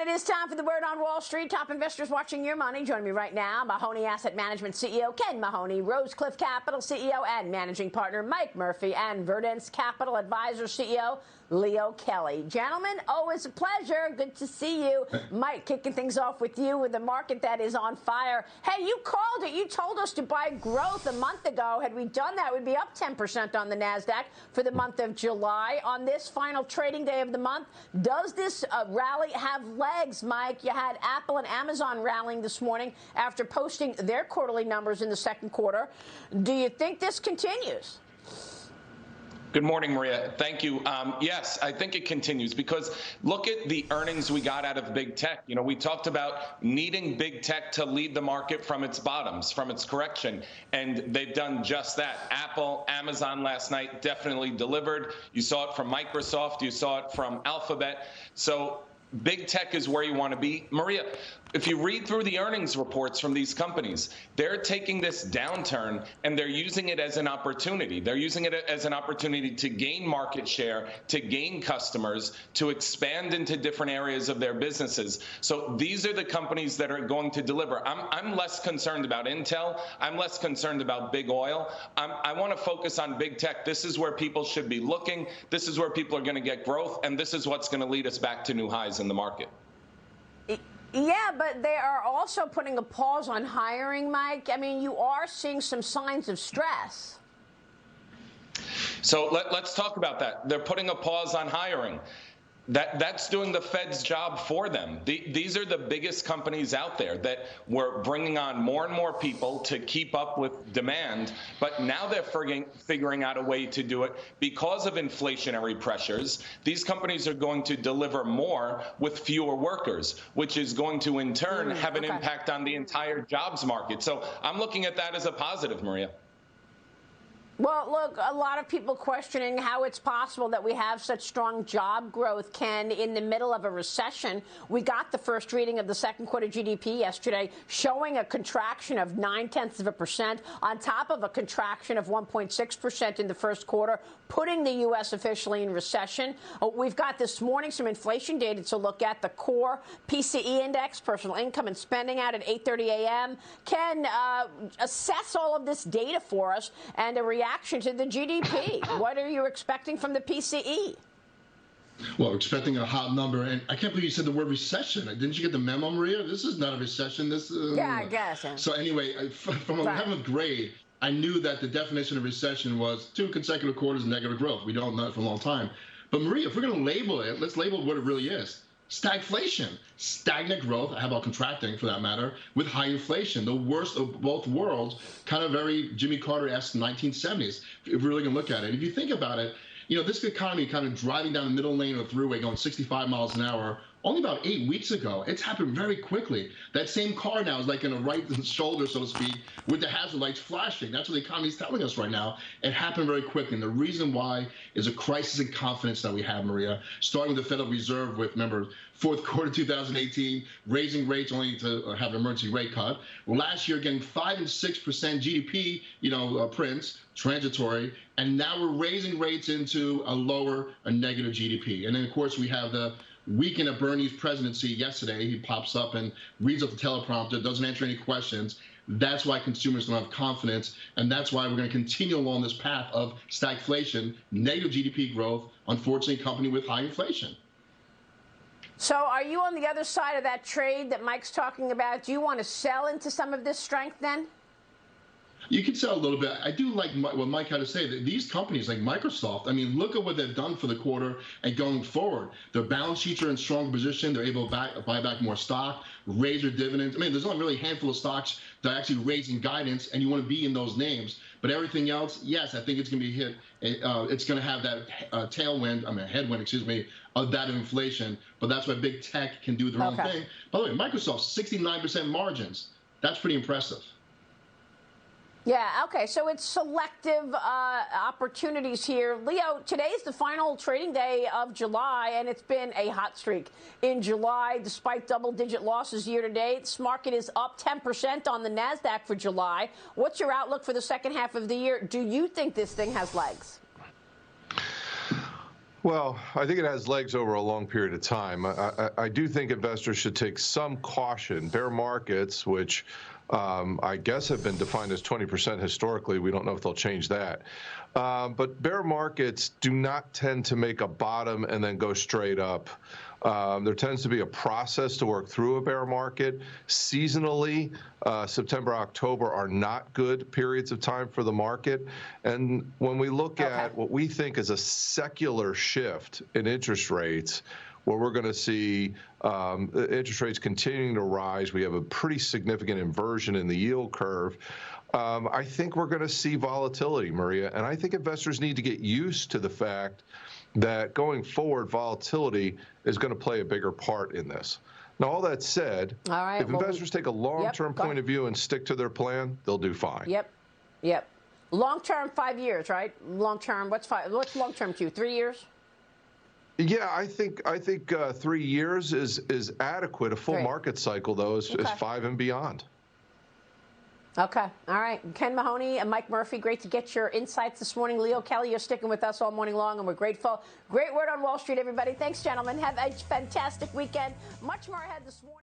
And it is time for the Word on Wall Street. Top investors watching your money. Joining me right now, Mahoney Asset Management CEO Ken Mahoney, Rosecliff Capital CEO and Managing Partner Mike Murphy, and Verdance Capital Advisor CEO Leo Kelly. Gentlemen, always a pleasure. Good to see you. Mike, kicking things off with you with a market that is on fire. Hey, you called it. You told us to buy growth a month ago. Had we done that, we'd be up 10% on the NASDAQ for the month of July. On this final trading day of the month, does this rally have legs, Mike? You had Apple and Amazon rallying this morning after posting their quarterly numbers in the second quarter. Do you think this continues? Good morning, Maria. Thank you. Yes, I think it continues because look at the earnings we got out of big tech. You know, we talked about needing big tech to lead the market from its bottoms, from its correction, and they've done just that. Apple, Amazon last night definitely delivered. You saw it from Microsoft. You saw it from Alphabet. So big tech is where you want to be. Maria, if you read through the earnings reports from these companies, they're taking this downturn and they're using it as an opportunity. They're using it as an opportunity to gain market share, to gain customers, to expand into different areas of their businesses. So these are the companies that are going to deliver. I'm less concerned about Intel. I'm less concerned about big oil. I want to focus on big tech. This is where people should be looking. This is where people are going to get growth. And this is what's going to lead us back to new highs in the market. Yeah, but they are also putting a pause on hiring, Mike. I mean, you are seeing some signs of stress. So let's talk about that. They're putting a pause on hiring. That's doing the Fed's job for them. These are the biggest companies out there that were bringing on more and more people to keep up with demand, but now they're figuring out a way to do it because of inflationary pressures. These companies are going to deliver more with fewer workers, which is going to in turn have an impact on the entire jobs market. So I'm looking at that as a positive, Maria. Well, look, a lot of people questioning how it's possible that we have such strong job growth, Ken, in the middle of a recession. We got the first reading of the second quarter GDP yesterday showing a contraction of 0.9% on top of a contraction of 1.6% in the first quarter, putting the U.S. officially in recession. We've got this morning some inflation data to look at, the core PCE index, personal income and spending out at 8:30 a.m. Ken, assess all of this data for us and a reaction to the GDP. What are you expecting from the PCE? Well, expecting a hot number, and I can't believe you said the word recession. Didn't you get the memo, Maria? This is not a recession. Yeah, I guess. So anyway, from 11th grade, I knew that the definition of recession was 2 consecutive quarters of negative growth. We don't know it for a long time. But Maria, if we're going to label it, let's label what it really is. Stagflation, stagnant growth, how about contracting for that matter, with high inflation, the worst of both worlds, kind of very Jimmy Carter-esque 1970s, if we're really going to look at it. If you think about it, you know, this economy kind of driving down the middle lane of the thruway going 65 miles an hour, only about 8 weeks ago. It's happened very quickly. That same car now is like in a right shoulder, so to speak, with the hazard lights flashing. That's what the economy is telling us right now. It happened very quickly. And the reason why is a crisis in confidence that we have, Maria, starting with the Federal Reserve with, remember, fourth quarter 2018, raising rates only to have an emergency rate cut. Last year, getting 5 and 6% GDP, prints, transitory, and now we're raising rates into a negative GDP. And then, of course, we have the weekend of Bernie's presidency yesterday. He pops up and reads off the teleprompter, doesn't answer any questions. That's why consumers don't have confidence, and that's why we're going to continue along this path of stagflation, negative GDP growth, unfortunately accompanied with high inflation. So are you on the other side of that trade that Mike's talking about? Do you want to sell into some of this strength then? You can sell a little bit. I do like what Mike had to say, that these companies like Microsoft, I mean, look at what they've done for the quarter and going forward. Their balance sheets are in strong position. They're able to buy back more stock, raise their dividends. I mean, there's only really a handful of stocks that are actually raising guidance, and you want to be in those names. But everything else, yes, I think it's going to be hit. It's going to have that headwind, excuse me, of that inflation. But that's why big tech can do their own thing. By the way, Microsoft, 69% margins. That's pretty impressive. Yeah, okay, so it's selective opportunities here. Leo, today's the final trading day of July, and it's been a hot streak in July, despite double-digit losses year to date. This market is up 10% on the NASDAQ for July. What's your outlook for the second half of the year? Do you think this thing has legs? Well, I think it has legs over a long period of time. I do think investors should take some caution. Bear markets, which I guess have been defined as 20% historically. We don't know if they'll change that. But bear markets do not tend to make a bottom and then go straight up. There tends to be a process to work through a bear market. Seasonally, September, October are not good periods of time for the market. And when we look at what we think is a secular shift in interest rates, where we're going to see interest rates continuing to rise, we have a pretty significant inversion in the yield curve. I think we're going to see volatility, Maria, and I think investors need to get used to the fact that going forward, volatility is going to play a bigger part in this. Now, all that said, if investors take a long-term point of view and stick to their plan, they'll do fine. Yep. Long-term, 5 years, right? Long-term, what's long-term to you? 3 years? Yeah, I think 3 years is adequate. A full market cycle, though, is 5 and beyond. Okay. All right. Ken Mahoney and Mike Murphy, great to get your insights this morning. Leo Kelly, you're sticking with us all morning long, and we're grateful. Great word on Wall Street, everybody. Thanks, gentlemen. Have a fantastic weekend. Much more ahead this morning.